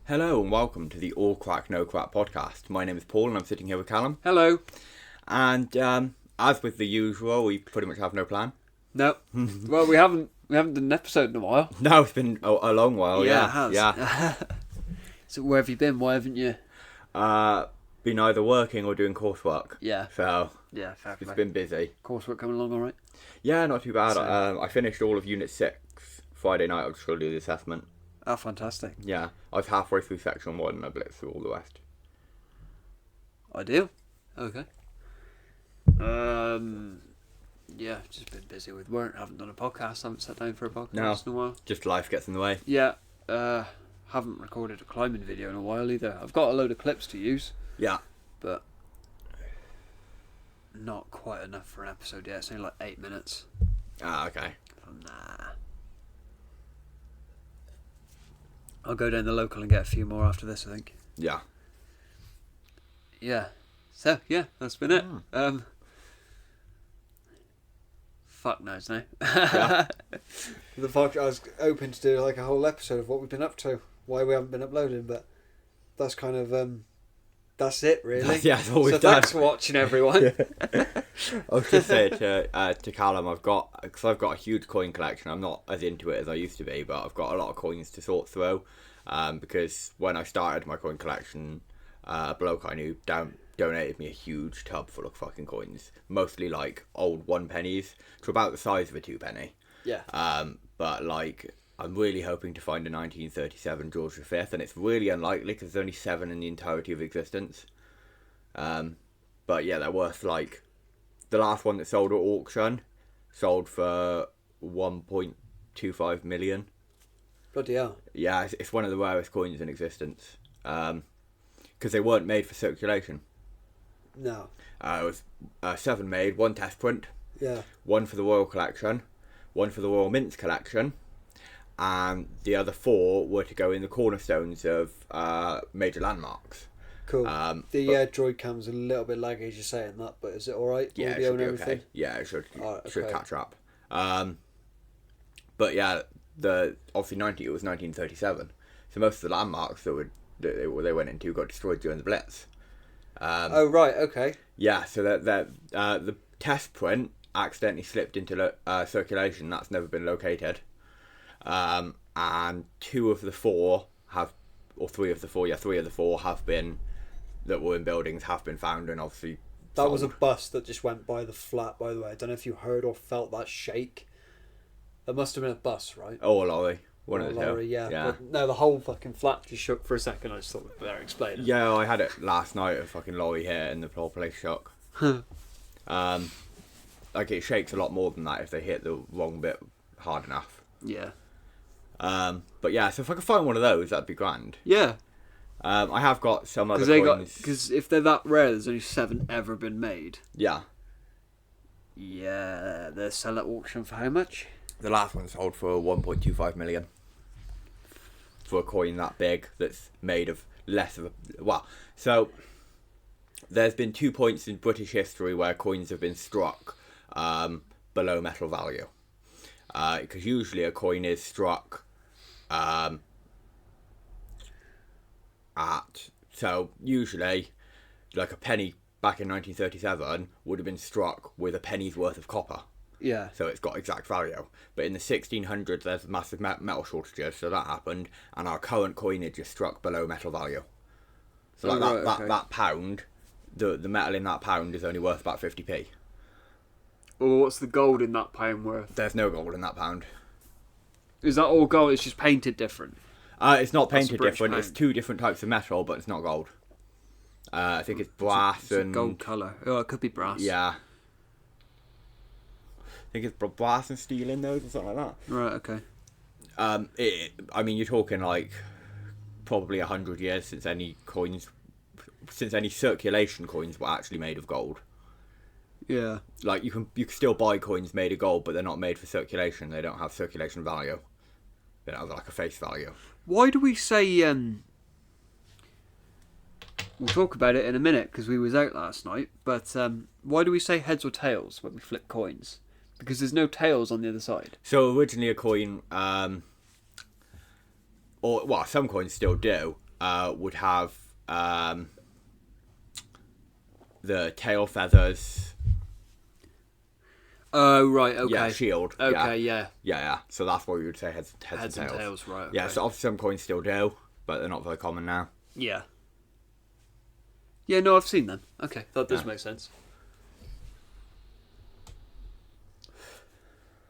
Hello and welcome to the All Crack No Crack podcast. My name is Paul and I'm sitting here with Callum. Hello. And as with the usual, we pretty much have no plan. No. Well, we haven't done an episode in a while. No, it's been a long while. Yeah, it has. Yeah. So where have you been? Why haven't you? Been either working or doing coursework. Yeah. So Yeah, fair it's play. been busy. Coursework coming along all right? Yeah, not too bad. So- I finished all of Unit 6 Friday night. I was going to do the assessment. Oh, fantastic. Yeah, I was halfway through section 1 and I blitzed through all the rest. Ideal. Okay. Yeah, just been busy with work. Haven't done a podcast. Haven't sat down for a podcast in a while. Just life gets in the way. Yeah. Haven't recorded a climbing video in a while either. I've got a load of clips to use. Yeah. But not quite enough for an episode yet. It's only like 8 minutes. Ah, okay. Nah. I'll go down the local and get a few more after this, I think. Yeah. Yeah. So, yeah, that's been it. Fuck knows now. Yeah. The fact I was open to do like a whole episode of what we've been up to, why we haven't been uploading, but that's kind of that's it really. Yeah, that's all we've So done. thanks for watching, everyone. I was just saying to Callum, I've got a huge coin collection. I'm not as into it as I used to be, but I've got a lot of coins to sort through. Because when I started my coin collection, a bloke I knew donated me a huge tub full of fucking coins, mostly like old 1 pennies to about the size of a 2 penny. Yeah. But like I'm really hoping to find a 1937 George V, and it's really unlikely because there's only 7 in the entirety of existence. But yeah, they're worth like the last one that sold at auction sold for 1.25 million. Bloody hell. Yeah, it's one of the rarest coins in existence. Because they weren't made for circulation. No. It was 7 made, 1 test print, Yeah. 1 for the Royal Collection, 1 for the Royal Mints Collection, and the other 4 were to go in the cornerstones of major landmarks. Cool. The But- droid cam's a little bit laggy as you're saying that, but is it alright? Yeah, it Audio should and be everything? okay. Yeah, it should Alright, should okay. catch up. But yeah, obviously 1937. So most of the landmarks that they went into got destroyed during the Blitz. Oh right, okay. Yeah, so the test print accidentally slipped into circulation. That's never been located. And 2 of the 4 have, or 3 of the 4, 3 of the 4 have been, that were in buildings, have been found and obviously That was a sold. bus that just went by the flat, by the way. I don't know if you heard or felt that shake. It must have been a bus, right? Oh, a lorry. One Or of a the lorry, two. yeah. Yeah. But no, the whole fucking flat just shook for a second. I just thought we'd better explain it. Yeah, I had it last night. A fucking lorry hit and the whole place shook. Like it shakes a lot more than that if they hit the wrong bit hard enough. Yeah. But yeah, so if I could find one of those, that'd be grand. Yeah. I have got some other Because coins. if they're that rare, there's only 7 ever been made. Yeah, Yeah, they sell at auction for how much? the last one sold for 1.25 million for a coin that big that's made of less of a... Well, so there's been 2 points in British history where coins have been struck below metal value. Because usually a coin is struck so usually like a penny back in 1937 would have been struck with a penny's worth of copper. Yeah. So it's got exact value. But in the 1600s, there's massive metal shortages, so that happened, and our current coinage is struck below metal value. So like that pound, the metal in that pound is only worth about 50p. Well, what's the gold in that pound worth? There's no gold in that pound. Is that all gold? It's just painted different. It's not That's painted British different. It's pound. 2 different types of metal, but it's not gold. I think it's brass It's a and gold colour. Oh, it could be brass. yeah. I think it's brass and steel in those or something like that. Right. Okay. I mean, you're talking like probably 100 years since any circulation coins were actually made of gold. Yeah. Like you can still buy coins made of gold, but they're not made for circulation. They don't have circulation value. They don't have like a face value. Why do we say? We'll talk about it in a minute because we was out last night. But why do we say heads or tails when we flip coins? Because there's no tails on the other side. So originally a coin, or well, some coins still do, would have the tail feathers. Oh, right, okay. Yeah, shield. Okay, yeah. Yeah. So that's what we would say heads and tails. Right. Okay. Yeah, so obviously some coins still do, but they're not very common now. Yeah. Yeah, no, I've seen them. Okay, that does make sense.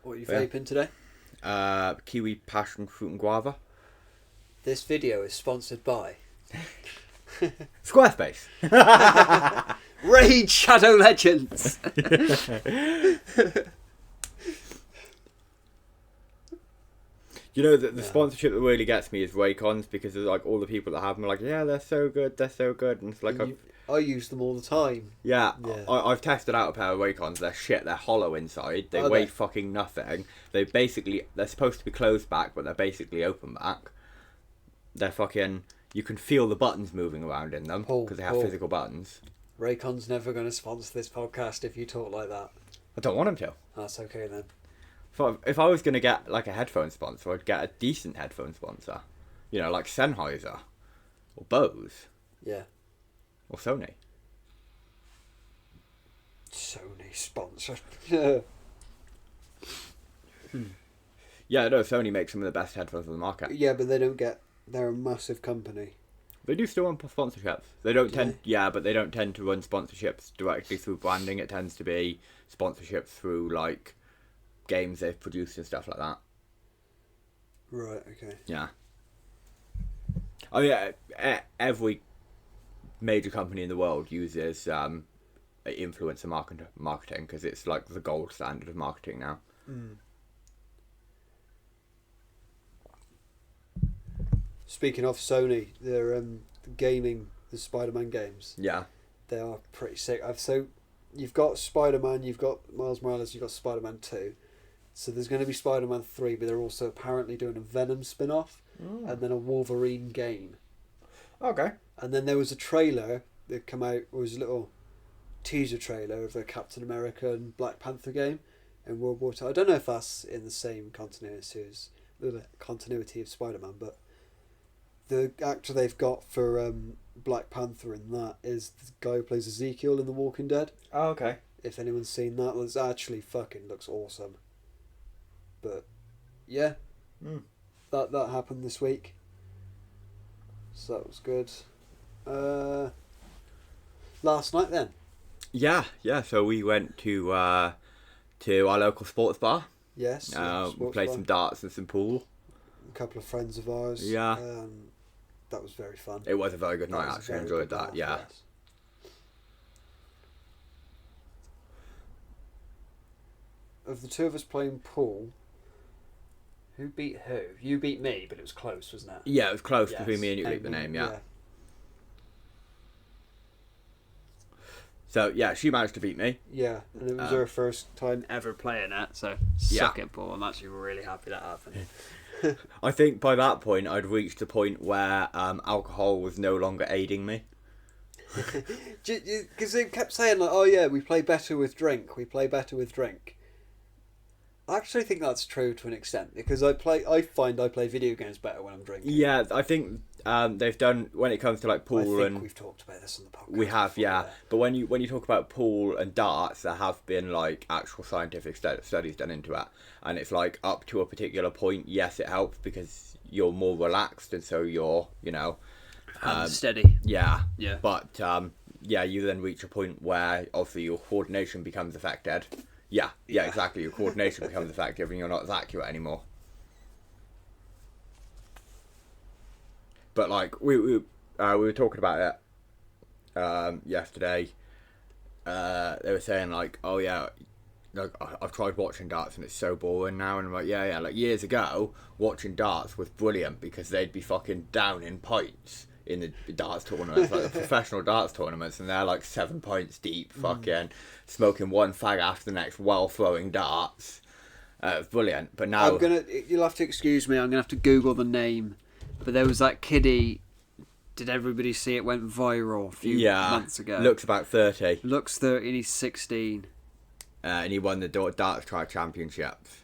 What are you vaping today? Kiwi, passion fruit, and guava. This video is sponsored by Squarespace. Raid Shadow Legends. You know, the sponsorship that really gets me is Raycons, because there's like all the people that have them are like, yeah, they're so good, and it's like I use them all the time. Yeah. I've tested out a pair of Raycons. They're shit. They're hollow inside. They weigh fucking nothing. They're supposed to be closed back, but they're basically open back. They're fucking. You can feel the buttons moving around in them because they have physical buttons. Raycon's never going to sponsor this podcast if you talk like that. I don't want them to. That's okay then. If I was going to get like a headphone sponsor, I'd get a decent headphone sponsor. You know, like Sennheiser or Bose. Yeah. Or Sony. Sony sponsor. Yeah, no, Sony makes some of the best headphones on the market. Yeah, but they don't get. They're a massive company. They do still run sponsorships. They don't but they don't tend to run sponsorships directly through branding. It tends to be sponsorships through like games they've produced and stuff like that. Right. Okay. Yeah. Oh yeah, every major company in the world uses influencer marketing because it's like the gold standard of marketing now. Speaking of Sony, they're gaming the Spider-Man games. Yeah. They are pretty sick. So you've got Spider-Man, you've got Miles Morales, you've got Spider-Man 2. So there's going to be Spider-Man 3, but they're also apparently doing a Venom spin-off and then a Wolverine game. Okay. And then there was a trailer that came out, it was a little teaser trailer of the Captain America and Black Panther game in World War II. I don't know if that's in the same continuity of Spider-Man, but the actor they've got for Black Panther in that is the guy who plays Ezekiel in The Walking Dead. Oh, okay. If anyone's seen that, it's actually fucking looks awesome. But yeah, that happened this week, so that was good. Last night then. Yeah. So we went to our local sports bar. Yes. We played some darts and some pool. A couple of friends of ours. Yeah. That was very fun. It was a very good night. Actually, enjoyed that. Yeah. Yes. Of the two of us playing pool, who beat who? You beat me, but it was close, wasn't it? Yeah, it was close between me and you. Beat the name. Yeah. So yeah, she managed to beat me. Yeah, and it was her first time ever playing it, so suck it, Paul. I'm actually really happy that happened. I think by that point I'd reached a point where alcohol was no longer aiding me. Because they kept saying like, "Oh yeah, we play better with drink. We play better with drink." I actually think that's true to an extent because I find I play video games better when I'm drinking. Yeah, I think they've done when it comes to like pool I think and we've talked about this on the podcast. we have, before, yeah. But when you talk about pool and darts, there have been like actual scientific studies done into it, and it's like up to a particular point, yes, it helps because you're more relaxed and so you're steady. Yeah. Yeah. But you then reach a point where obviously your coordination becomes affected. Yeah, exactly. Your coordination becomes effective and you're not as accurate anymore. But like we were talking about it yesterday. They were saying like, oh yeah, like I've tried watching darts and it's so boring now. And I'm like, yeah. Like years ago, watching darts was brilliant because they'd be fucking down in pints in the darts tournaments, like the professional darts tournaments, and they're like 7 pints deep, fucking smoking one fag after the next while throwing darts. Brilliant. But now you'll have to excuse me. I'm gonna have to Google the name, but there was that kiddie. Did everybody see it went viral a few months ago? Looks about 30. Looks 30. He's 16. And he won the darts track championships,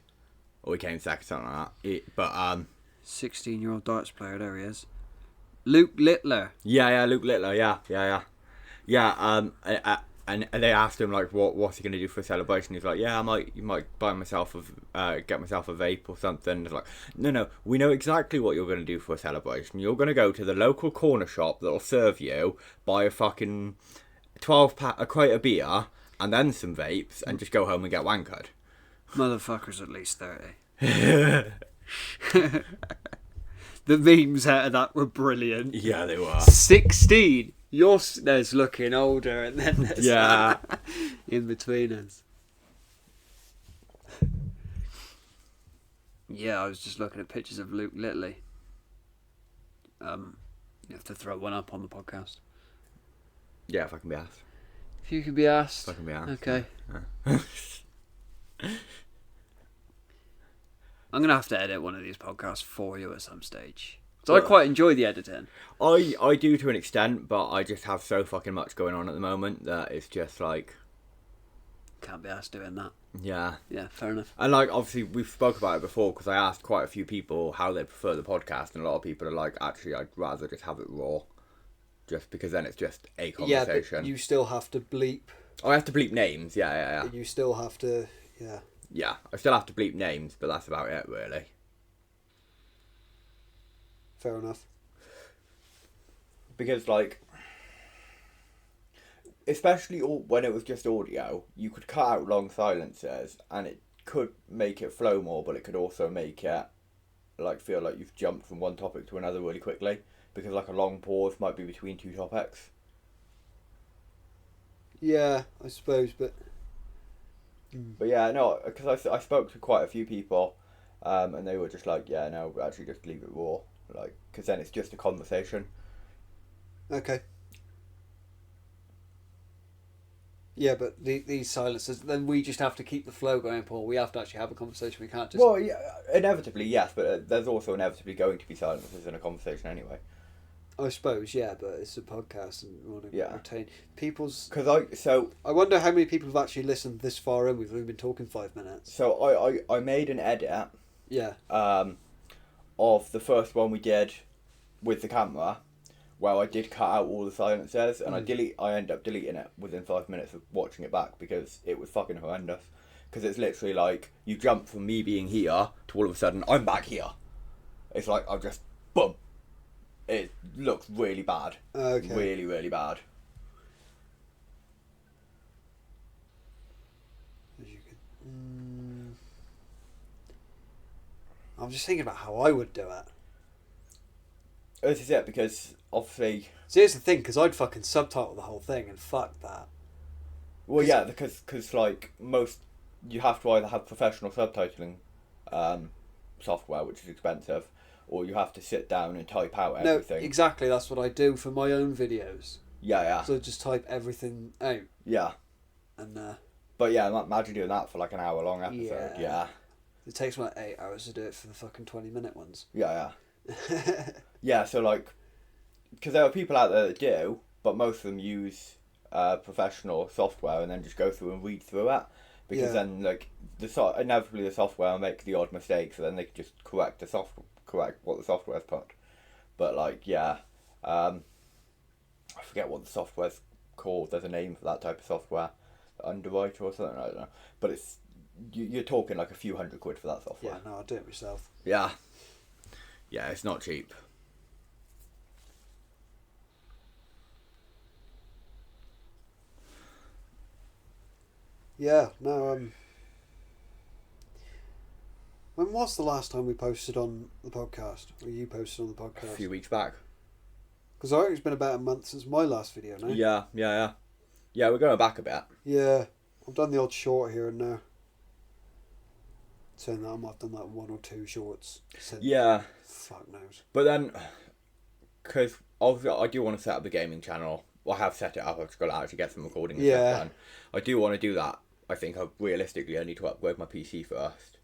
or he came second, something like that. 16-year-old darts player. There he is. Luke Littler. Yeah, Luke Littler. Yeah. And they asked him like, what's he gonna do for a celebration? He's like, yeah, you might buy myself get myself a vape or something. It's like, no, we know exactly what you're gonna do for a celebration. You're gonna go to the local corner shop that'll serve you, buy a fucking 12-pack, a crate of beer, and then some vapes, and just go home and get wankered. Motherfucker's at least 30. The memes out of that were brilliant. Yeah, they were. 16. There's looking older, and then there's in between us. Yeah, I was just looking at pictures of Luke Littler. You have to throw one up on the podcast. Yeah, if I can be asked. If you can be asked. If I can be asked. Okay. Yeah. I'm going to have to edit one of these podcasts for you at some stage. So I quite enjoy the editing. I do to an extent, but I just have so fucking much going on at the moment that it's just like... Can't be asked doing that. Yeah. Yeah, fair enough. And like, obviously, we've spoke about it before because I asked quite a few people how they prefer the podcast, and a lot of people are like, actually, I'd rather just have it raw. Just because then it's just a conversation. Yeah, but you still have to bleep. Oh, I have to bleep names, yeah. You still have to, Yeah, I still have to bleep names, but that's about it, really. Fair enough. Because, like, especially when it was just audio, you could cut out long silences, and it could make it flow more, but it could also make it, like, feel like you've jumped from one topic to another really quickly. Because, like, a long pause might be between two topics. Yeah, I suppose, but... But yeah, no, because I spoke to quite a few people, and they were just like, yeah, no, actually just leave it raw. Like, because then it's just a conversation. Okay. Yeah, but these silences, then we just have to keep the flow going, Paul. We have to actually have a conversation. We can't just... Well, yeah, inevitably, yes, but there's also inevitably going to be silences in a conversation anyway. I suppose, yeah, but it's a podcast and we want to retain people's... I wonder how many people have actually listened this far in. We've only been talking 5 minutes. So I made an edit. Yeah. Of the first one we did with the camera, where I did cut out all the silences, and I ended up deleting it within 5 minutes of watching it back because it was fucking horrendous. Because it's literally like you jump from me being here to all of a sudden I'm back here. It's like I've just boom. It looks really bad. Okay. Really, really bad. I'm just thinking about how I would do it. This is it, because obviously... See, here's the thing, because I'd fucking subtitle the whole thing, and fuck that. Well, yeah, because like, you have to either have professional subtitling software, which is expensive, or you have to sit down and type out everything. No, exactly, that's what I do for my own videos. Yeah. So I just type everything out. Yeah. And, But yeah, imagine doing that for like an hour-long episode, yeah. It takes me like 8 hours to do it for the fucking 20-minute ones. Yeah. Yeah, so like, because there are people out there that do, but most of them use professional software and then just go through and read through it. Because then, like, inevitably the software will make the odd mistake, so then they can just correct what the software's put. But like, yeah, I forget what the software's called. There's a name for that type of software, Underwriter or something. I don't know. But it's you're talking like a few £100 for that software. Yeah, no, I'll do it myself. Yeah, it's not cheap. Yeah, no, when was the last time we posted on the podcast? Or you posted on the podcast? A few weeks back. Because I think it's been about a month since my last video, no? Yeah. Yeah, we're going back a bit. Yeah, I've done the odd short here and there. Saying that I've done like 1 or 2 shorts. Since. Yeah. Fuck knows. But then, because obviously I do want to set up the gaming channel. Well, I have set it up. I've just got to actually get some recording and stuff done. I do want to do that. I think realistically I need to upgrade my PC first.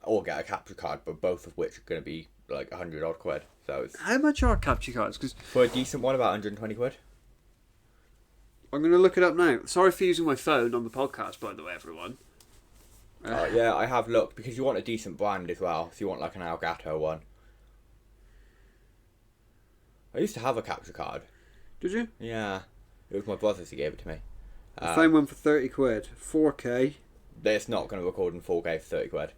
Or get a capture card, but both of which are going to be like 100 odd quid. So it's... How much are capture cards? Because for a decent one, about 120 quid. I'm going to look it up now. Sorry for using my phone on the podcast, by the way, everyone. Yeah, I have looked, because you want a decent brand as well. So you want like an Elgato one. I used to have a capture card. Did you? Yeah. It was my brother's who gave it to me. I found one for 30 quid. 4K. It's not going to record in 4K for 30 quid.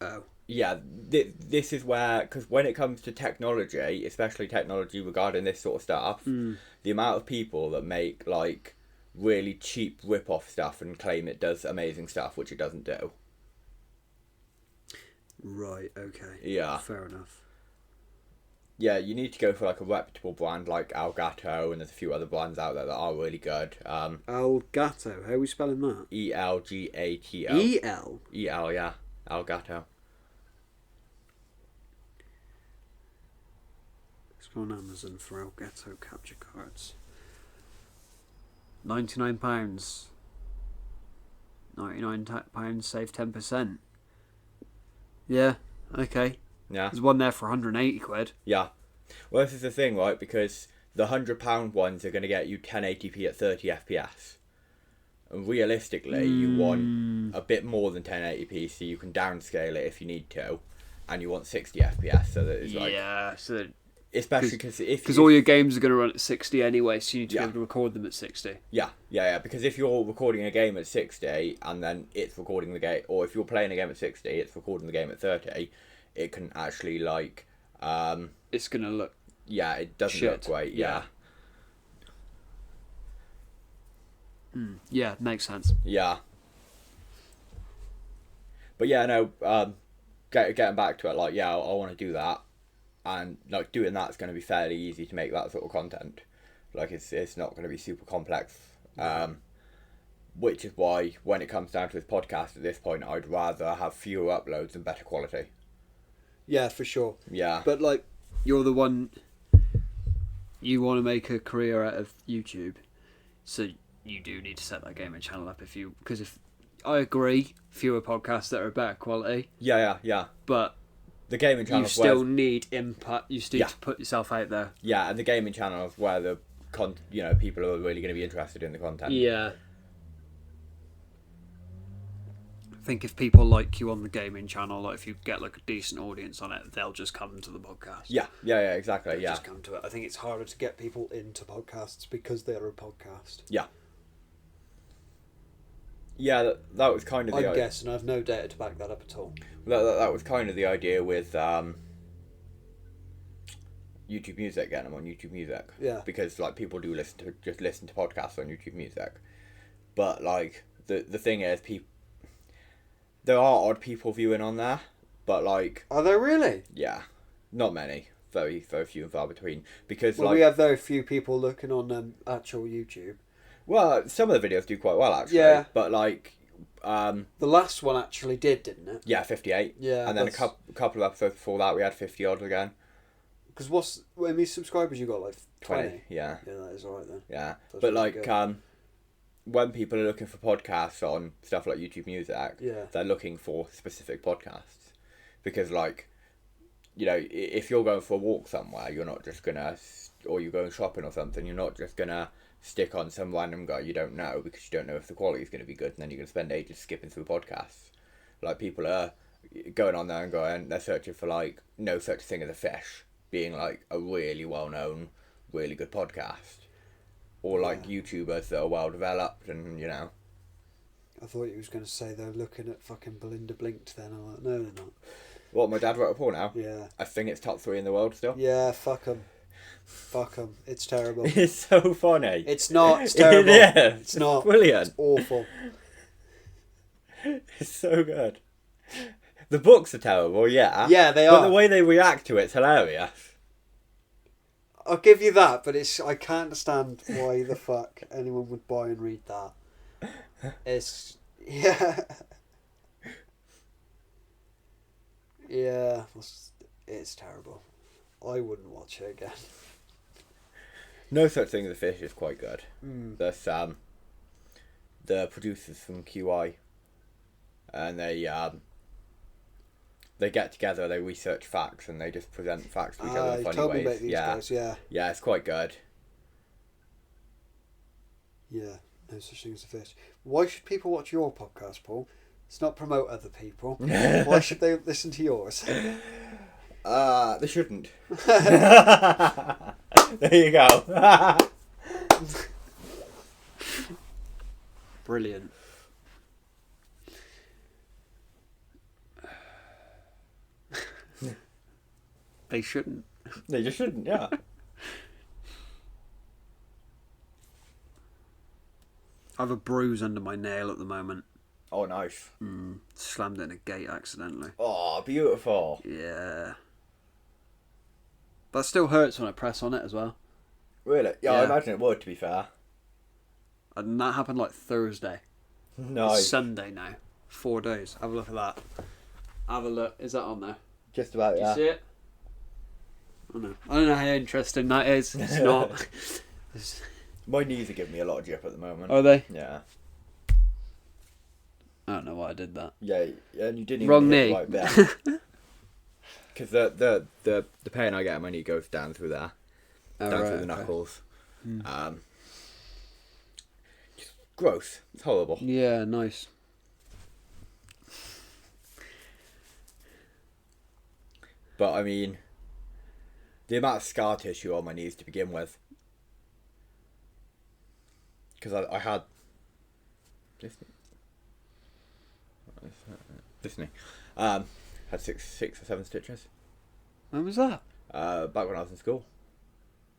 Oh. Yeah, this is where... Because when it comes to technology, especially technology regarding this sort of stuff, the amount of people that make, like, really cheap rip-off stuff and claim it does amazing stuff, which it doesn't do. Right, okay. Yeah. Fair enough. Yeah, you need to go for, like, a reputable brand like Elgato, and there's a few other brands out there that are really good. Elgato, how are we spelling that? Elgato. E-L? E-L, yeah. Elgato. Let's go on Amazon for Elgato capture cards. £99. £99 save 10%. Yeah, okay. Yeah. There's one there for 180 quid. Yeah. Well, this is the thing, right? Because the £100 ones are going to get you 1080p at 30 FPS. And realistically, you want a bit more than 1080p, so you can downscale it if you need to. And you want 60 FPS, so that it's like... Yeah, so... Especially because all your games are going to run at 60 anyway, so you need to be Yeah. able to record them at 60. Yeah. Because if you're recording a game at 60, and then it's recording the game... Or if you're playing a game at 60, it's recording the game at 30... It can actually, like... It's going to look... Yeah, it doesn't shit. look great, yeah. Yeah, makes sense. Yeah. But yeah, no, getting back to it, like, yeah, I want to do that. And, like, doing that's going to be fairly easy to make that sort of content. Like, it's not going to be super complex. Which is why, when it comes down to this podcast at this point, I'd rather have fewer uploads and better quality. Yeah, for sure. Yeah. But, like... You're the one... You want to make a career out of YouTube, so you do need to set that gaming channel up because if I agree, fewer podcasts that are better quality. Yeah. But The gaming channel. You still need impact. You still need to put yourself out there. Yeah, and the gaming channel is where the people are really going to be interested in the content. Yeah. I think if people like you on the gaming channel, like if you get like a decent audience on it, they'll just come to the podcast. Yeah, exactly. They'll Yeah, just come to it. I think it's harder to get people into podcasts because they're a podcast. yeah. That was kind of the I'm guessing. I have no data to back that up at all. That was kind of the idea with YouTube Music, getting them on YouTube Music. Yeah. Because like people do listen to podcasts on YouTube Music, but like the thing is, there are odd people viewing on there, but like, Are there really? yeah, not many, very very few and far between. Because Well, we have very few people looking on actual YouTube. well, some of the videos do quite well actually. Yeah. But like, The last one actually didn't it? yeah, 58. Yeah. And then a couple of episodes before that, we had 50 odd again. Because how many subscribers you got? Like 20? Yeah. Yeah, that is alright then. Yeah. That's But really like, good. when people are looking for podcasts on stuff like YouTube Music, Yeah. they're looking for specific podcasts. Because like, you know, if you're going for a walk somewhere, you're not just gonna, or you're going shopping or something, you're not just gonna stick on some random guy you don't know because you don't know if the quality is going to be good, and then you're going to spend ages skipping through podcasts. Like, people are going on there and they're searching for like No Such Thing as a Fish being like a really well-known, really good podcast, or like YouTubers that are well developed, and you know. I thought you was going to say they're looking at fucking Belinda Blinked then. I'm like, no, they're not. What, my dad wrote a report now? Yeah. I think it's top 3 in the world still. Yeah, fuck them. Fuck them. It's terrible. It's so funny. It's not. It's terrible. It is. It's not. Brilliant. It's awful. It's so good. The books are terrible, yeah. Yeah, they But are. the way they react to it's hilarious. I'll give you that, but I can't understand why the fuck anyone would buy and read that. It's yeah. Yeah, it's terrible. I wouldn't watch it again. No Such Thing as a Fish is quite good. Mm. There's the producers from QI, and they get together, they research facts, and they just present facts to each other in You funny told me ways. about these guys, yeah. Yeah, it's quite good. Yeah, No Such Thing as a Fish. Why should people watch your podcast, Paul? It's not promote other people. Why should they listen to yours? They shouldn't. There you go. Brilliant. They shouldn't. They just shouldn't, yeah. I have a bruise under my nail at the moment. Oh, nice. Slammed it in a gate accidentally. Oh, beautiful. Yeah. But it still hurts when I press on it as well. Really? Yeah, Yeah. I imagine it would, to be fair. And that happened like Thursday. It's Nice. Sunday now. 4 days. Have a look at that. Have a look. Is that on there? Just about, Do yeah. you see it? I don't know how interesting that is. It's not. My knees are giving me a lot of jip at the moment. Are they? Yeah. I don't know why I did that. Yeah, and you didn't even Wrong hit knee. right there. Because the pain I get in my knee goes down through there. Oh, Down right, through the okay. knuckles. Just gross. It's horrible. Yeah, nice. But I mean, the amount of scar tissue on my knees to begin with. Because I had this knee. Had six or seven stitches. When was that? Back when I was in school.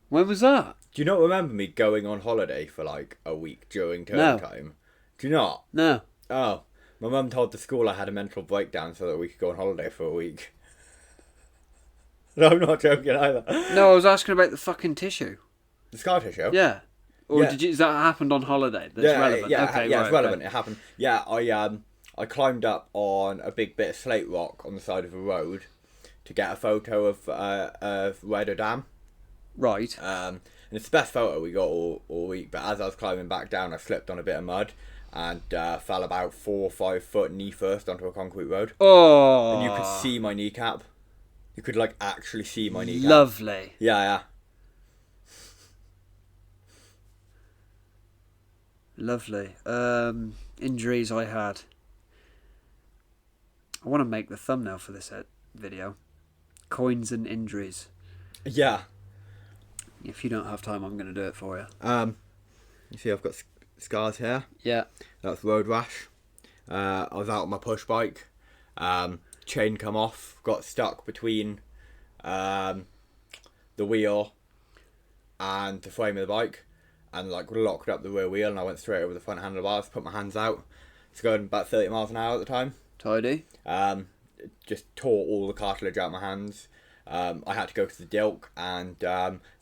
When was that? Do you not remember me going on holiday for like a week during term No. time? Do you not? No. Oh, my mum told the school I had a mental breakdown so that we could go on holiday for a week. No, I'm not joking either. No, I was asking about the fucking tissue. The scar tissue? Yeah. Or Yeah. did you? Is that happened on holiday? That's relevant. Yeah, Okay, yeah, right, it's relevant. okay. It happened. Yeah, I climbed up on a big bit of slate rock on the side of a road to get a photo of Ryder Dam. Right. And it's the best photo we got all week. But as I was climbing back down, I slipped on a bit of mud and fell about 4 or 5 foot knee first onto a concrete road. Oh. And you could see my kneecap. You could like actually see my kneecap. Lovely. Yeah. Lovely. Injuries I had. I want to make the thumbnail for this video. Coins and injuries. Yeah. If you don't have time, I'm going to do it for you. You see, I've got scars here. Yeah. That's road rash. I was out on my push bike. Chain come off. Got stuck between the wheel and the frame of the bike, and like locked up the rear wheel. And I went straight over the front handlebars. Put my hands out. It's going about 30 miles an hour at the time. Tidy. Just tore all the cartilage out of my hands. I had to go to the Dilk, and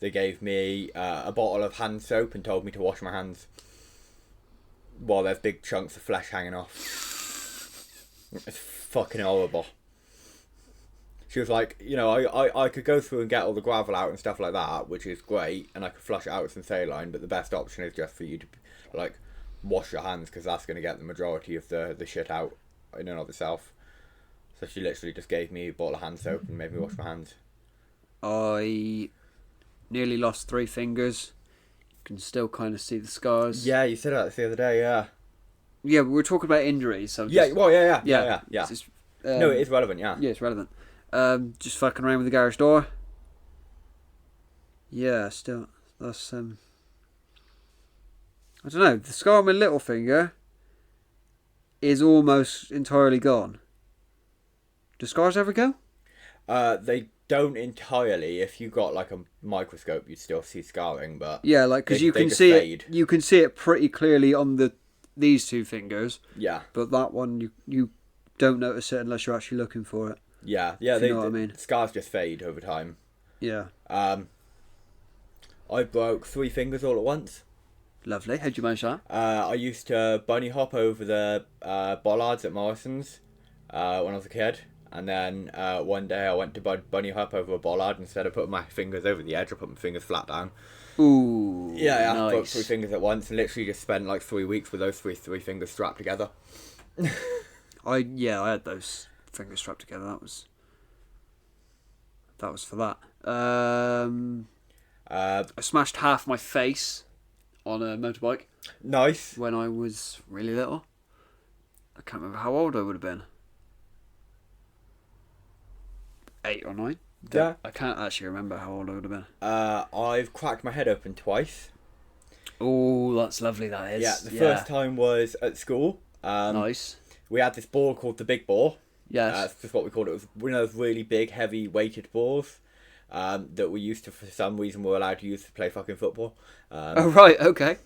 they gave me a bottle of hand soap and told me to wash my hands while there's big chunks of flesh hanging off. It's fucking horrible. She was like, you know, I could go through and get all the gravel out and stuff like that, which is great, and I could flush it out with some saline, but the best option is just for you to like wash your hands, because that's going to get the majority of the shit out in and of itself. So she literally just gave me a bottle of hand soap and made me wash my hands. I nearly lost 3 fingers. You can still kind of see the scars. Yeah, you said that the other day, yeah. Yeah, we were talking about injuries. So Yeah, just, well, yeah. It's just, No, it is relevant, yeah. Yeah, it's relevant. Just fucking around with the garage door. Yeah, still, that's, I don't know, the scar on my little finger is almost entirely gone. Do scars ever go? They don't entirely. If you got like a microscope, you'd still see scarring, but Yeah, like, because They- you they can just see fade. it. You can see it pretty clearly on these 2 fingers, yeah, but that one you don't notice it unless you're actually looking for it. yeah. If you know what I mean. Scars just fade over time. Yeah, I broke 3 fingers all at once. lovely. How'd you manage that? I used to bunny hop over the bollards at Morrison's when I was a kid. And then one day I went to bunny hop over a bollard. Instead of putting my fingers over the edge, I put my fingers flat down. Ooh, Yeah, I broke nice. 3 fingers at once and literally just spent like 3 weeks with those three fingers strapped together. I had those fingers strapped together. That was for that. I smashed half my face on a motorbike Nice. when I was really little. I can't remember how old I would have been. 8 or 9. Yeah. I can't actually remember how old I would have been. I've cracked my head open twice. Oh, that's lovely. That is. Yeah, the first time was at school. Nice. We had this ball called the big ball. Yes. That's just what we called it. It was one of those really big, heavy, weighted balls that we used to, for some reason, were allowed to use to play fucking football. Oh right. Okay.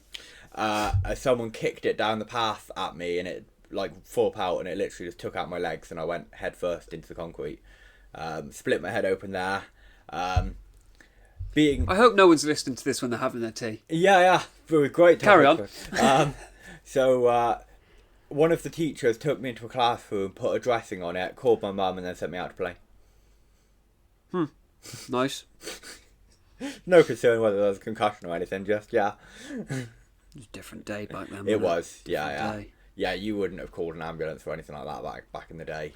Someone kicked it down the path at me, and it like flew out, and it literally just took out my legs, and I went head first into the concrete. Split my head open there. I hope no one's listening to this when they're having their tea. Yeah, it was great. Carry on. So one of the teachers took me into a classroom, put a dressing on it, called my mum, and then sent me out to play. Nice. No concern whether there was a concussion or anything, just, yeah. It was a different day back then. It wasn't was, yeah. Different day. Yeah, you wouldn't have called an ambulance or anything like that back in the day.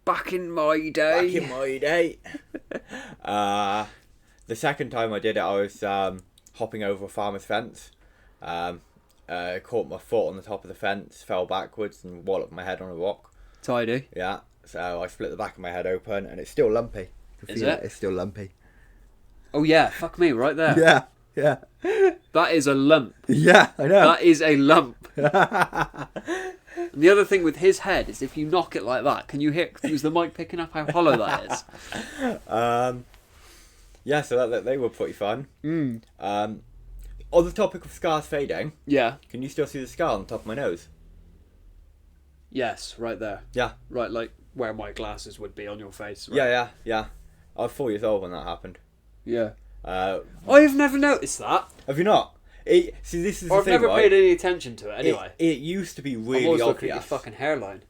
Back in my day. The second time I did it, I was hopping over a farmer's fence. Caught my foot on the top of the fence, fell backwards and walloped my head on a rock. Tidy. Yeah, so I split the back of my head open and it's still lumpy. Is it? It's still lumpy. Oh yeah, fuck me, right there. Yeah. That is a lump. Yeah, I know. That is a lump. And the other thing with his head is if you knock it like that, can you hear? Was the mic picking up how hollow that is? Yeah, so they were pretty fun. On the topic of scars fading, Yeah. can you still see the scar on the top of my nose? Yes, right there. Yeah. Right, like where my glasses would be on your face. Right? Yeah. I was 4 years old when that happened. Yeah. Uh, I've never noticed that. have you not? See, this is the Or I've thing, never right? paid any attention to it anyway. It used to be I'm really always looking at your obvious. fucking hairline.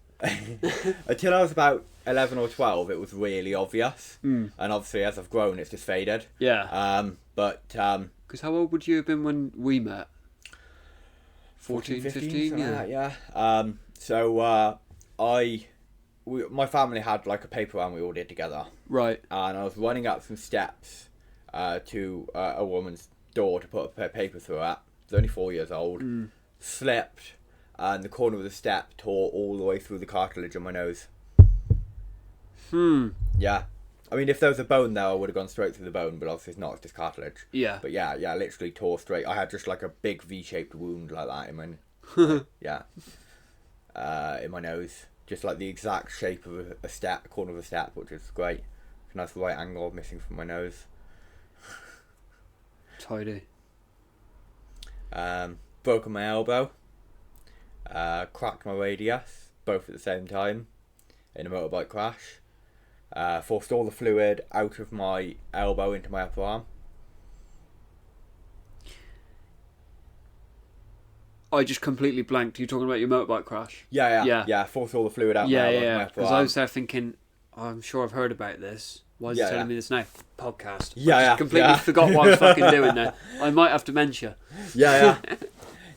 Until I was about 11 or 12, it was really obvious. And obviously, as I've grown, it's just faded. Yeah. Because how old would you have been when we met? 14, 15? something Yeah. like that, yeah. My family had like a paper round we all did together. Right. And I was running up some steps to a woman's door to put a paper through it. I was only 4 years old. Slipped, and the corner of the step tore all the way through the cartilage on my nose. Yeah. I mean, if there was a bone there, I would have gone straight through the bone, but obviously it's not, it's just cartilage. Yeah. But yeah, literally tore straight. I had just like a big V-shaped wound like that in my, in my nose. Just like the exact shape of a step, corner of a step, which is great. A nice right angle missing from my nose. Tidy. Broken my elbow. Cracked my radius, both at the same time, in a motorbike crash. Forced all the fluid out of my elbow into my upper arm. I just completely blanked. Are you talking about your motorbike crash? Yeah. Forced all the fluid out of my elbow into my upper Because arm. I was there thinking, I'm sure I've heard about this. Why is he telling me this now? Podcast. Yeah, I just completely forgot what I'm fucking doing there. I might have dementia. Yeah.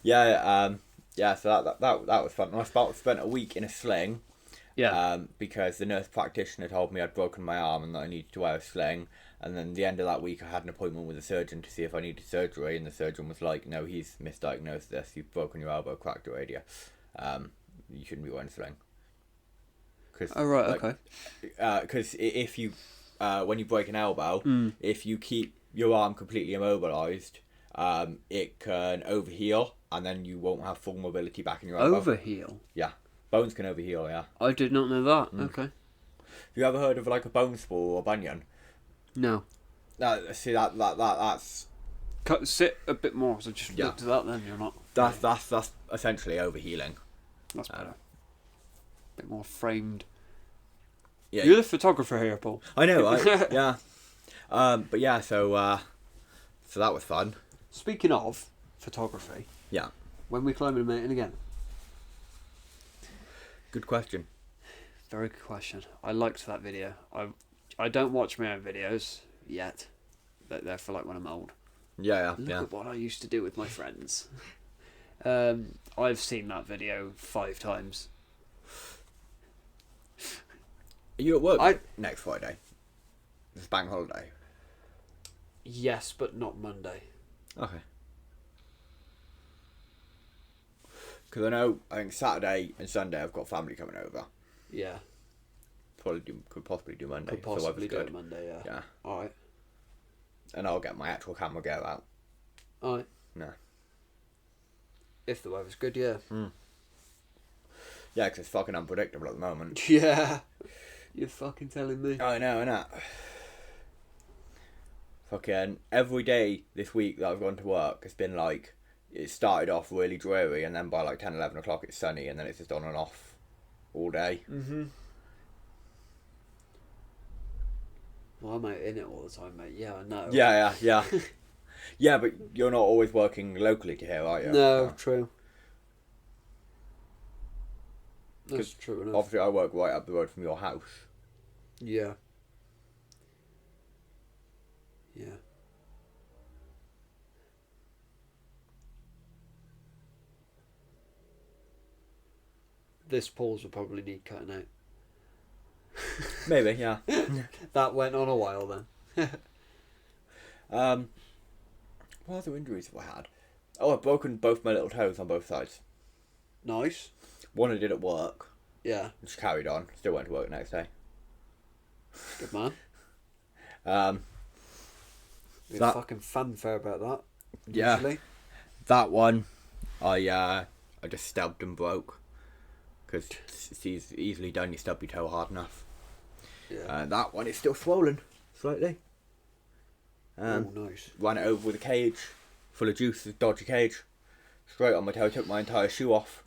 So that was fun. And I spent a week in a sling. Yeah. Because the nurse practitioner told me I'd broken my arm and that I needed to wear a sling. And then at the end of that week, I had an appointment with a surgeon to see if I needed surgery. And the surgeon was like, "No, he's misdiagnosed this. You've broken your elbow, cracked your radius. You shouldn't be wearing a sling." Oh right, okay. Because if you, when you break an elbow, if you keep your arm completely immobilized, it can overheal, and then you won't have full mobility back in your elbow. Overheal? Yeah. Bones can overheal, yeah. I did not know that. Okay. Have you ever heard of like a bone spur or a bunion? No. See that's Sit a bit more. So just look to that. Then you're not. That's essentially overhealing. That's better. Bit more framed. Yeah. You're the photographer here, Paul. I know. Yeah. But yeah. So that was fun. Speaking of photography. Yeah. When we climbing a mountain again? Good question. Very good question. I liked that video. I don't watch my own videos yet. They're for like when I'm old. Yeah. Look at what I used to do with my friends. I've seen that video 5 times. Are you at work next Friday? It's bank holiday. Yes, but not Monday. Okay. Because I think Saturday and Sunday I've got family coming over. Yeah. could possibly do Monday. Could if the weather's possibly do good. it Monday, yeah. Yeah. Alright. And I'll get my actual camera gear out. Alright. No. If the weather's good, yeah. Yeah, because it's fucking unpredictable at the moment. Yeah. You're fucking telling me. I know, innit? Fucking every day this week that I've gone to work, it's been like, it started off really dreary, and then by like 10, 11 o'clock it's sunny, and then it's just on and off all day. Well, I'm out in it all the time, mate. Yeah, I know. Yeah. Yeah, but you're not always working locally to here, are you? No, true. That's true enough. Obviously, I work right up the road from your house. Yeah. Yeah. This pause will probably need cutting out. Maybe, yeah. That went on a while then. What other injuries have I had? Oh, I've broken both my little toes on both sides. Nice. One I did at work. Yeah. Just carried on. Still went to work the next day. Good man. Be That- fucking fanfare about that. Yeah. Usually. That one, I just stubbed and broke. Because it's easily done. You stub your toe hard enough. Yeah. That one is still swollen slightly. Oh, nice. Ran it over with a cage full of juice, a dodgy cage, straight on my toe. Took my entire shoe off.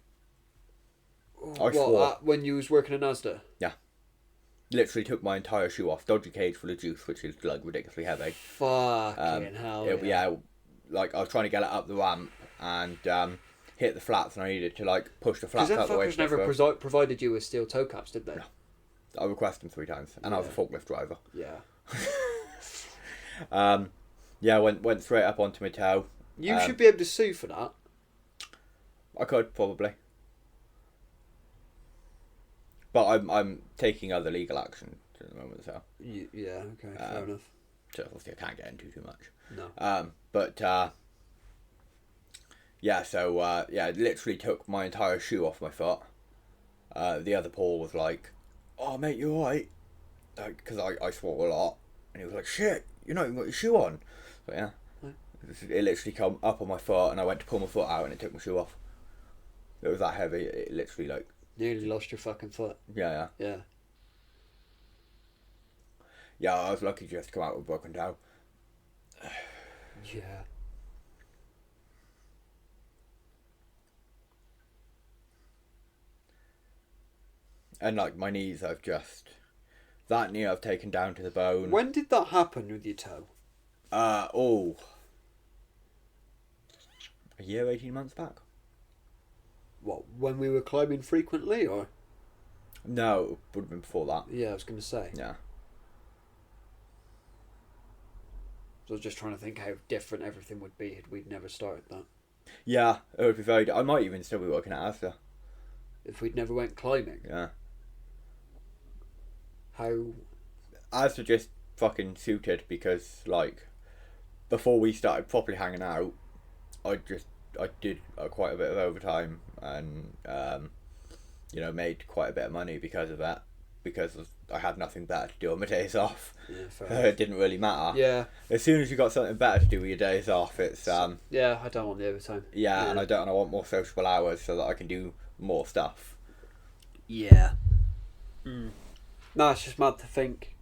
I swore. When you was working at Asda? Yeah. Literally took my entire shoe off. Dodgy cage full of juice, which is like ridiculously heavy. Fucking hell. Yeah, like I was trying to get it up the ramp and hit the flats, and I needed to like push the flats Because out them the way. fuckers never provided you with steel toe caps, did they? No. I requested them 3 times, and I was a forklift driver. Yeah. Yeah, went straight up onto my toe. You should be able to sue for that. I could probably, but I'm taking other legal action at the moment, so. Yeah. Okay. Fair enough. So obviously I can't get into too much. No. But yeah, so yeah, it literally took my entire shoe off my foot. The other Paul was like, "Oh mate, you alright?" Like, because I swore a lot, and he was like, "Shit, you're not even got your shoe on." So yeah, it literally come up on my foot, and I went to pull my foot out, and it took my shoe off. It was that heavy. It literally like Nearly lost your fucking foot. yeah. Yeah, I was lucky just to come out with a broken toe. Yeah. And like my knees, that knee I've taken down to the bone. When did that happen with your toe? A year, 18 months back. What, when we were climbing frequently, or? No, it would have been before that. Yeah, I was going to say. Yeah. So I was just trying to think how different everything would be if we'd never started that. Yeah, it would be very. I might even still be working at Asda. If we'd never went climbing. Yeah. How? Asda just fucking suited because, like, before we started properly hanging out, I did quite a bit of overtime and, made quite a bit of money because of that. Because I had nothing better to do on my days off. Yeah, fair So enough. it didn't really matter. Yeah. As soon as you got something better to do with your days off, it's Yeah, I don't want the overtime. yeah, and I want more sociable hours so that I can do more stuff. Yeah. No, it's just mad to think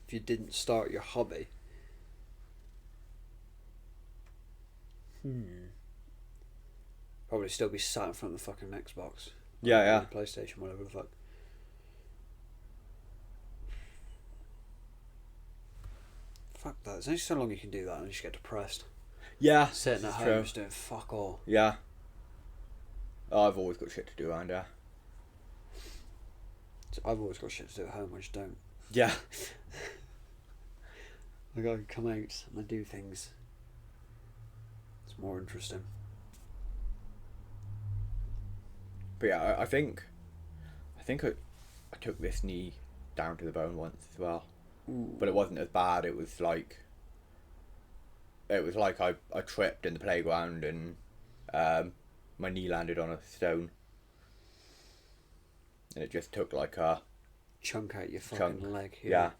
if you didn't start your hobby. Probably still be sat in front of the fucking Xbox. Yeah. Or PlayStation, whatever the fuck. Fuck that. There's only so long you can do that and you just get depressed. Yeah. Sitting at it's home true. just doing fuck all. Yeah. Oh, I've always got shit to do around here. I've always got shit to do at home, I just don't. Yeah. I gotta come out and I do things. It's more interesting. But yeah, I think I took this knee down to the bone once as well. Ooh. But it wasn't as bad. It was like I tripped in the playground and my knee landed on a stone. And it just took like a chunk out your fucking leg. Yeah.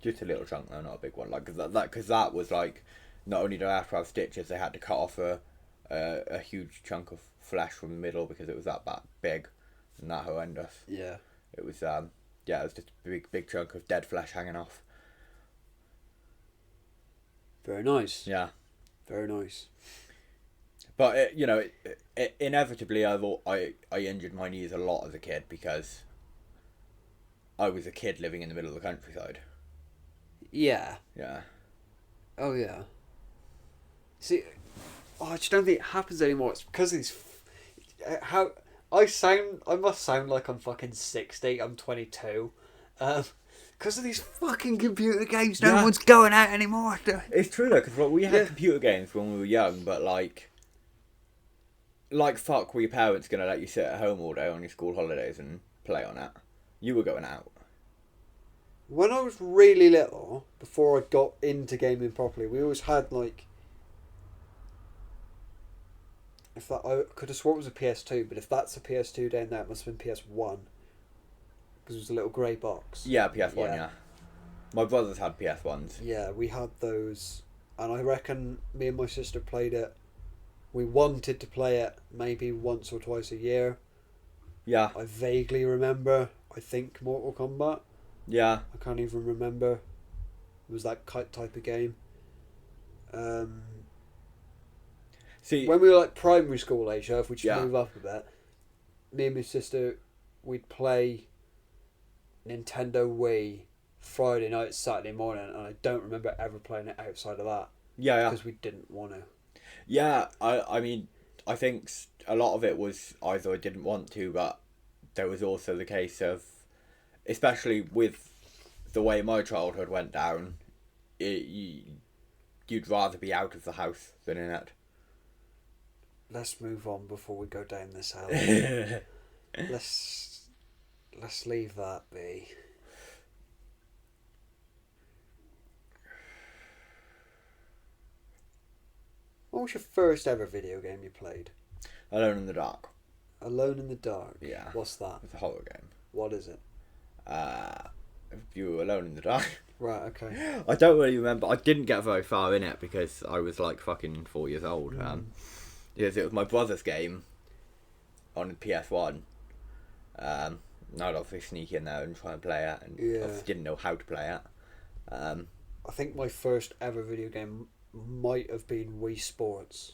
Just a little chunk though, not a big one. Like because that was like, not only did I have to have stitches, they had to cut off a huge chunk of flesh from the middle because it was that big and that horrendous. Yeah. It was it was just a big chunk of dead flesh hanging off. Very nice. Yeah. Very nice. But it inevitably, I injured my knees a lot as a kid because I was a kid living in the middle of the countryside. Yeah. Yeah. Oh yeah. See, I just don't think it happens anymore. It's because of these. How I must sound like I'm fucking 60. I'm 22. Because of these fucking computer games, no one's going out anymore. It's true though, because we had computer games when we were young, but like fuck, were your parents gonna let you sit at home all day on your school holidays and play on it? You were going out. When I was really little, before I got into gaming properly, we always had like. If that, I could have sworn it was a PS2, but if that's a PS2 down there, it must have been PS1. Because it was a little grey box. Yeah, PS1, yeah. My brothers had PS1s. Yeah, we had those. And I reckon me and my sister played it. We wanted to play it maybe once or twice a year. Yeah. I vaguely remember, I think, Mortal Kombat. Yeah. I can't even remember. It was that type of game. See, when we were like primary school age, if we just Yeah. move up a bit, me and my sister, we'd play Nintendo Wii Friday night, Saturday morning, and I don't remember ever playing it outside of that yeah. because we didn't want to. Yeah, I mean, I think a lot of it was either I didn't want to, but there was also the case of, especially with the way my childhood went down, you'd rather be out of the house than in it. Let's move on before we go down this alley. Let's leave that be. What was your first ever video game you played? Alone in the Dark. Alone in the Dark. Yeah. What's that? It's a horror game. What is it? You were alone in the dark. Right, okay. I don't really remember. I didn't get very far in it because I was like fucking 4 years old. Because it was my brother's game on PS1. I'd obviously sneak in there and try and play it, and obviously didn't know how to play it. I think my first ever video game might have been Wii Sports.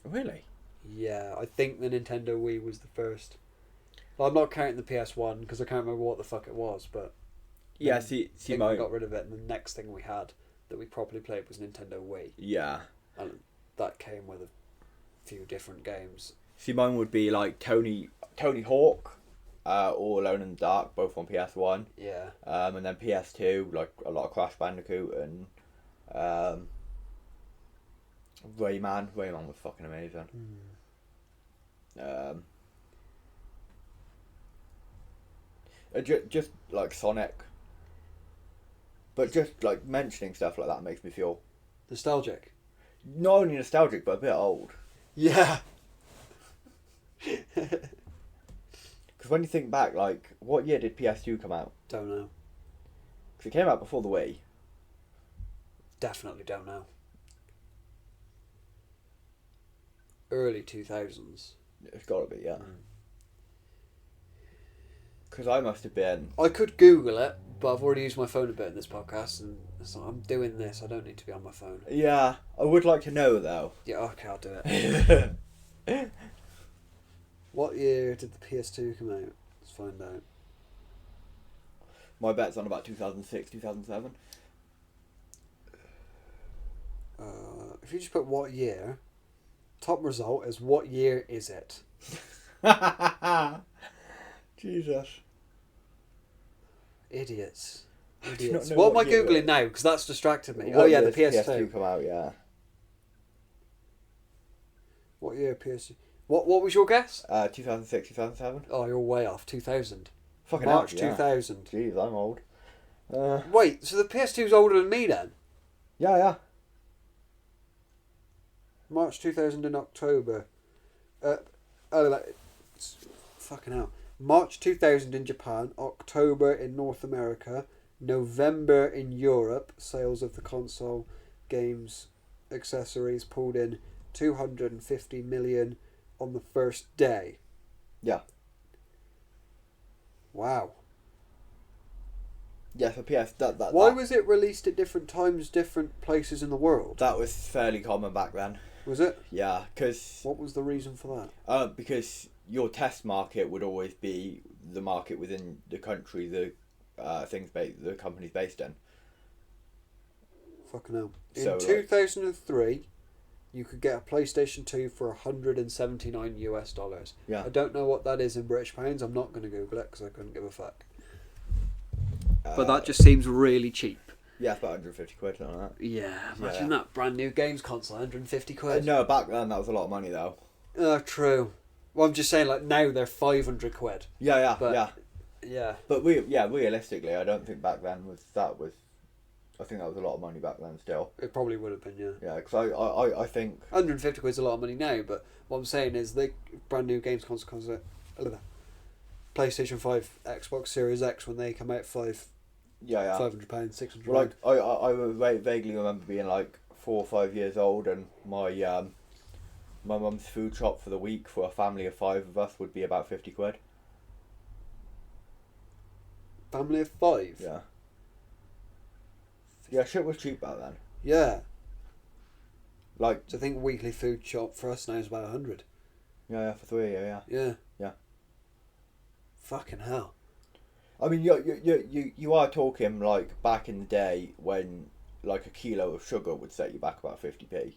Really? Yeah, I think the Nintendo Wii was the first. Well, I'm not counting the PS1 because I can't remember what the fuck it was, but Yeah, I see, think we got rid of it, and the next thing we had that we properly played was Nintendo Wii. Yeah. And that came with a few different games. See, mine would be like Tony Hawk, or Alone in the Dark, both on PS1. Yeah. And then PS2, like a lot of Crash Bandicoot and Rayman. Rayman was fucking amazing. Just like Sonic. But just like mentioning stuff like that makes me feel Nostalgic. not only nostalgic but a bit old. Yeah. Because when you think back, like, what year did PS2 come out? Don't know. Because it came out before the Wii. Definitely don't know. Early 2000s. It's got to be, yeah. Because I must have been... I could Google it, but I've already used my phone a bit in this podcast, and so I'm doing this. I don't need to be on my phone. Yeah, I would like to know, though. Yeah, okay, I'll do it. What year did the PS2 come out? Let's find out. My bet's on about 2006, 2007. If you just put what year, top result is what year is it? Jesus. Idiots. do not Idiots. know What am I what year Googling it- now? Because that's distracted me. What Oh yeah, year the did PS2. come out, yeah. What year PS2? What was your guess? 2006, 2007. Oh, you're way off. 2000. Fucking March hell, yeah. 2000. Jeez, I'm old. Wait, so the PS2's older than me then? Yeah. March 2000 in October. Fucking hell. March 2000 in Japan, October in North America, November in Europe. Sales of the console games accessories pulled in 250 million on the first day. Yeah. Wow. Yeah, for PS, Why was it released at different times, different places in the world? that was fairly common back then. Was it? Yeah, because What was the reason for that? because your test market would always be the market within the country the the company's based in. Fucking hell. In So, 2003, you could get a PlayStation 2 for $179. Yeah. I don't know what that is in British pounds. I'm not going to Google it because I couldn't give a fuck. But that just seems really cheap. Yeah, it's about 150 quid, something like that. Yeah, imagine That brand new games console, 150 quid. No, back then that was a lot of money though. True. Well, I'm just saying, like, now they're 500 quid. Yeah, But- yeah. But realistically, I don't think back then I think that was a lot of money back then still. It probably would have been, yeah. Yeah, because I think 150 quid's a lot of money now, but what I'm saying is the brand new games console, PlayStation 5, Xbox Series X, when they come out, £500, £600. Well, like I vaguely remember being like 4 or 5 years old, and my mum's food shop for the week for a family of 5 of us would be about 50 quid. Family of 5? Yeah. Yeah, shit was cheap back then. Yeah. Like, So I think weekly food shop for us now is about 100. yeah, for 3, yeah. Yeah. Yeah. Fucking hell. I mean, you are talking like back in the day when like a kilo of sugar would set you back about 50p.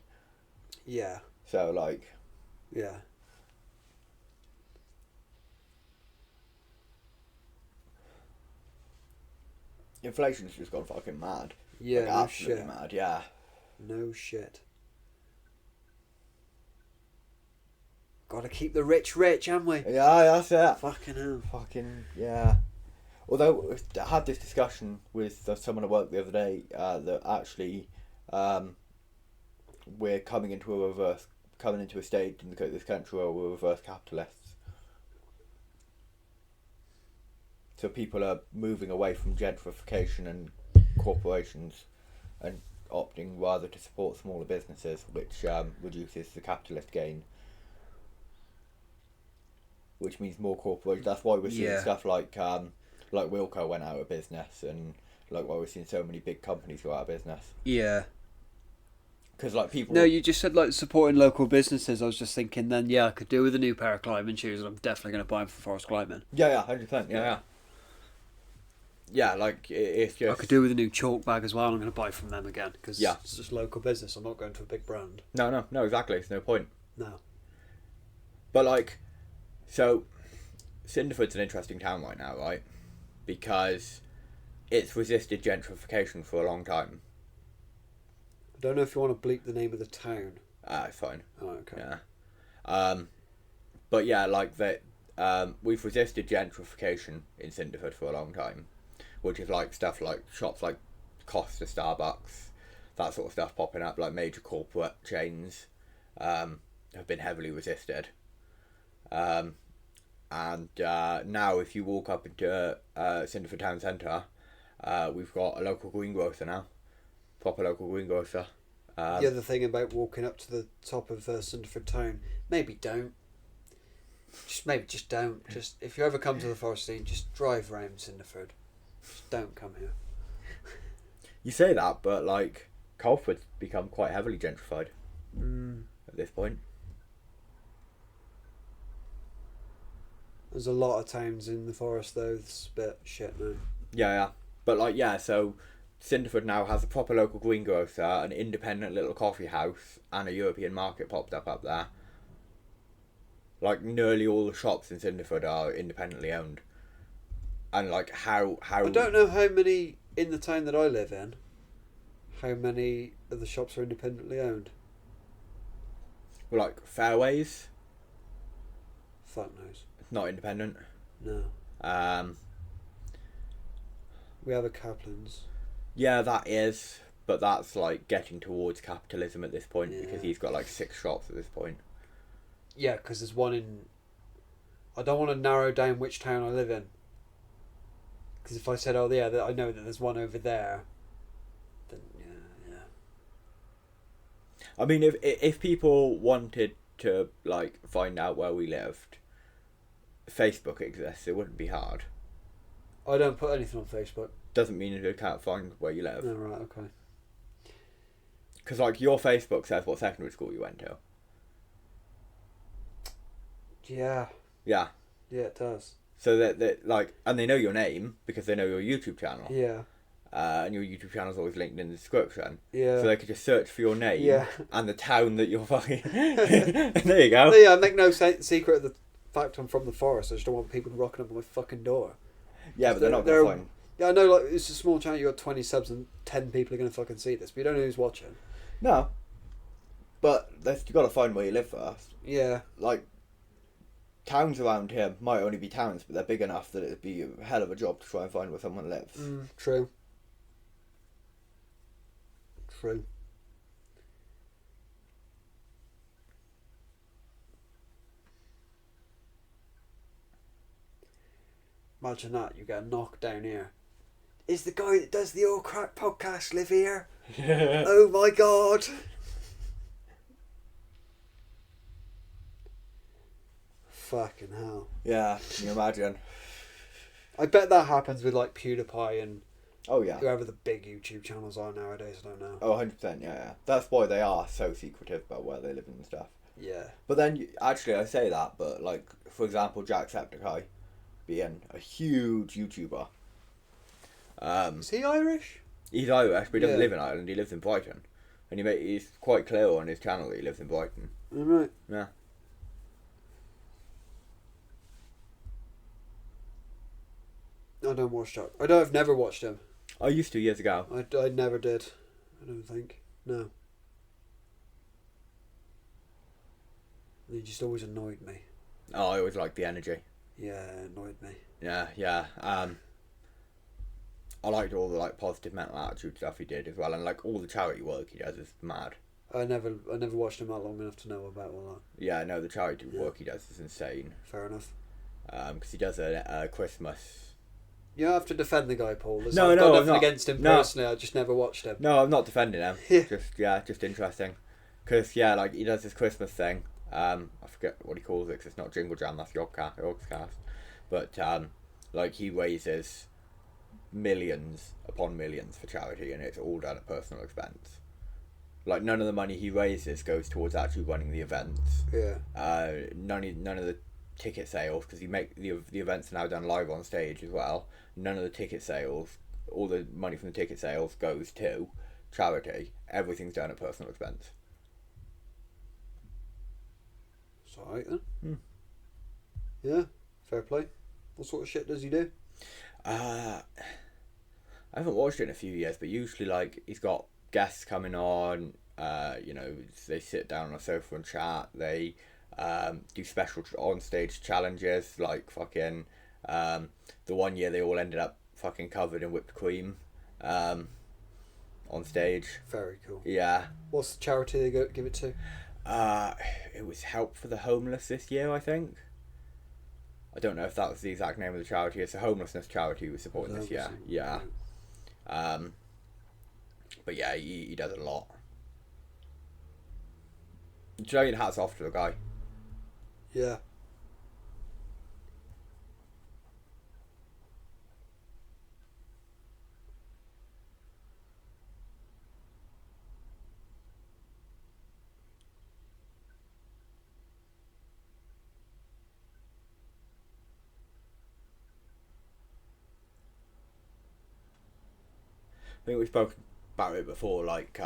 Yeah. So like, Yeah. inflation's just gone fucking mad. Yeah, Like, no absolutely shit. mad. Yeah. No shit. Gotta keep the rich rich, haven't we? Yeah, that's it. Fucking hell. Fucking yeah. Although I had this discussion with someone at work the other day that actually we're coming into a stage in this country where we're reverse capitalists. So people are moving away from gentrification and corporations and opting rather to support smaller businesses, which reduces the capitalist gain. Which means more corporations. That's why we're seeing stuff like Wilco went out of business, and like why we're seeing so many big companies go out of business. Yeah. Because like people. No, you just said like supporting local businesses. I was just thinking then, I could do with a new pair of climbing shoes, and I'm definitely going to buy them for Forest Climbing. Yeah, 100%. Yeah, like it's just. I could do with a new chalk bag as well. I'm going to buy from them again because It's just local business. I'm not going to a big brand. No, exactly. It's no point. No. But like, so Cinderford's an interesting town right now, right? Because it's resisted gentrification for a long time. I don't know if you want to bleep the name of the town. It's fine. Oh, okay. Yeah. But yeah, like that. We've resisted gentrification in Cinderford for a long time, which is like stuff like shops like Costa, Starbucks, that sort of stuff popping up, like major corporate chains, have been heavily resisted. And now if you walk up into Cinderford Town Centre, we've got a local greengrocer now, proper local greengrocer. The other thing about walking up to the top of Cinderford Town, maybe don't. Just don't. Just if you ever come to the Forest Scene, just drive around Cinderford. Just don't come here. You say that, but like Colford's become quite heavily gentrified at this point. There's a lot of towns in the forest though. It's a bit shit, man. Yeah. But like, so Cinderford now has a proper local greengrocer, an independent little coffee house, and a European market popped up there. Like nearly all the shops in Cinderford are independently owned. And like how I don't know how many in the town that I live in. How many of the shops are independently owned? like Fairways, Fuck knows. not independent. No. We have a Kaplan's. Yeah, that is, but that's like getting towards capitalism at this point because Yeah. he's got like 6 shops at this point. Yeah, because there's one in I don't want to narrow down which town I live in. Because if I said, oh yeah, I know that there's one over there, then yeah. I mean, if people wanted to like find out where we lived, Facebook exists. It wouldn't be hard. I don't put anything on Facebook. Doesn't mean they can't find where you live. Oh, right, okay. Because like your Facebook says what secondary school you went to. Yeah. Yeah. Yeah, it does. So that like, and they know your name because they know your YouTube channel. Yeah. And your YouTube channel is always linked in the description. Yeah. So they could just search for your name. Yeah. And the town that you're fucking. There you go. Yeah, I make no secret of the fact I'm from the forest. I just don't want people knocking up on my fucking door. Yeah, but they're not going to find. Yeah, I know. Like, it's a small channel. You got 20 subs and 10 people are going to fucking see this, but you don't know who's watching. No. But you've got to find where you live first. Yeah. Like, towns around here might only be towns, but they're big enough that it'd be a hell of a job to try and find where someone lives. True. True. Imagine that, you get a knock down here. Is the guy that does the All Crack podcast live here? Oh my god! Fucking hell. Yeah, can you imagine? I bet that happens with like PewDiePie and Oh, yeah. whoever the big YouTube channels are nowadays, I don't know. Oh, 100%, yeah. That's why they are so secretive about where they live and stuff. Yeah. But then, actually, I say that, but, like, for example, Jacksepticeye being a huge YouTuber. Is he Irish? He's Irish, but he doesn't Yeah. live in Ireland, he lives in Brighton. And he's quite clear on his channel that he lives in Brighton. Right. Yeah. I don't watch Jack. I've never watched him. I used to years ago. I never did. I don't think. No. He just always annoyed me. Oh, I always liked the energy. Yeah, it annoyed me. Yeah. I liked all the like positive mental attitude stuff he did as well, and like all the charity work he does is mad. I never watched him that long enough to know about all that. Yeah, no, the charity work he does is insane. Fair enough. Because he does a Christmas. You don't have to defend the guy, Paul. I've No, got I'm nothing not. against him No. personally. I just never watched him. No, I'm not defending him. Yeah. Just interesting. Because like he does this Christmas thing. I forget what he calls it. Cause it's not Jingle Jam. That's Yogscast. But like he raises millions upon millions for charity, and it's all done at personal expense. Like none of the money he raises goes towards actually running the events. Yeah. None of the ticket sales, because the events are now done live on stage as well. None of the ticket sales, all the money from the ticket sales goes to charity. Everything's done at personal expense. It's alright then. Yeah. Fair play. What sort of shit does he do? I haven't watched it in a few years, but usually like he's got guests coming on. They sit down on a sofa and chat. They do special on stage challenges, like fucking the one year they all ended up fucking covered in whipped cream on stage. Very cool. Yeah. What's the charity they give it to? It was Help for the Homeless this year, I think. I don't know if that was the exact name of the charity. It's a homelessness charity he was supporting this year. Yeah. But yeah, he does a lot. Giant hats off to the guy. Yeah. I think we spoke about it before, like,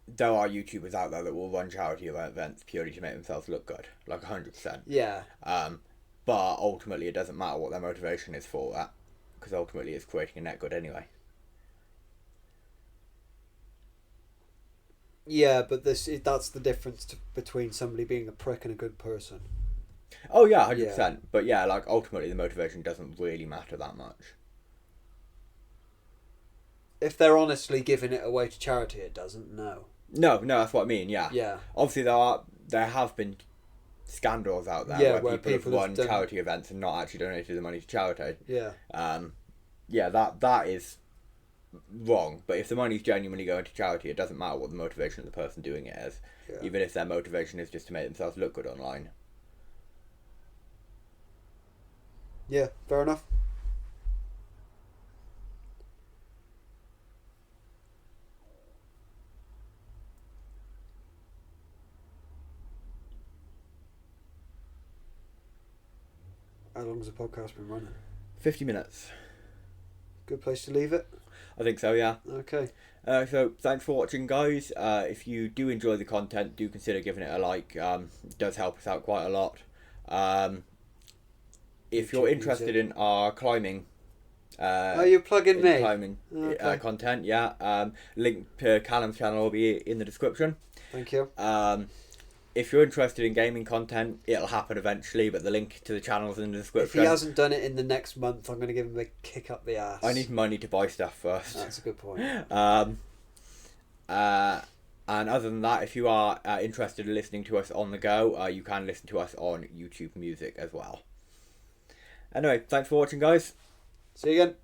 there are YouTubers out there that will run charity events purely to make themselves look good, like 100%. Yeah. But ultimately it doesn't matter what their motivation is for that, because ultimately it's creating a net good anyway. Yeah, but that's the difference between somebody being a prick and a good person. Oh yeah, 100%. Yeah. But yeah, like ultimately the motivation doesn't really matter that much. If they're honestly giving it away to charity, it doesn't. No. No, that's what I mean. Yeah. Yeah. Obviously, there have been scandals out there Yeah, where people have people have won done- charity events and not actually donated the money to charity. Yeah. Yeah, that is wrong. But if the money's genuinely going to charity, it doesn't matter what the motivation of the person doing it is, Yeah. even if their motivation is just to make themselves look good online. Yeah, fair enough. How long's the podcast been running? 50 minutes. Good place to leave it. I think so, yeah. Okay. So thanks for watching, guys. If you do enjoy the content, do consider giving it a like. It does help us out quite a lot. If you're YouTube interested in our climbing, you're plugging me. climbing Okay. content, yeah. Link to Callum's channel will be in the description. Thank you. If you're interested in gaming content, it'll happen eventually, but the link to the channel's in the If description. he hasn't done it in the next month, I'm going to give him a kick up the ass. I need money to buy stuff first. That's a good point. And other than that, if you are interested in listening to us on the go, you can listen to us on YouTube Music as well. Anyway, thanks for watching, guys. See you again.